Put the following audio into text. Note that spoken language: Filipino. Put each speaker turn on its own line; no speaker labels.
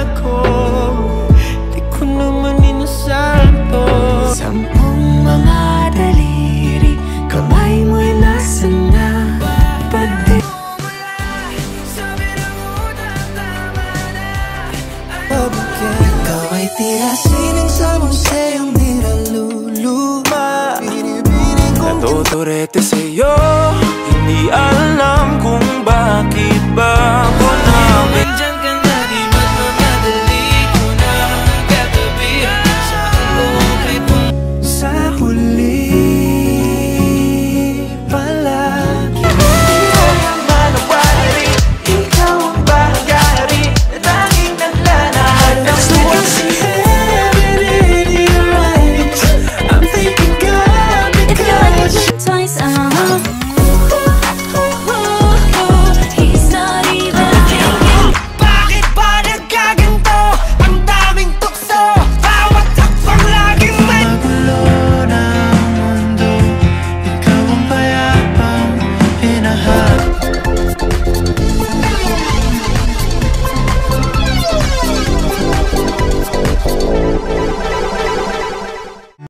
ako. Di ko naman inasahan to. 10 mga daliri, kamay mo'y nasan na? Pati ikaw ay tira sining sa museyong di naluluma. Natuturete sa'yo, hindi alam kung bakit ba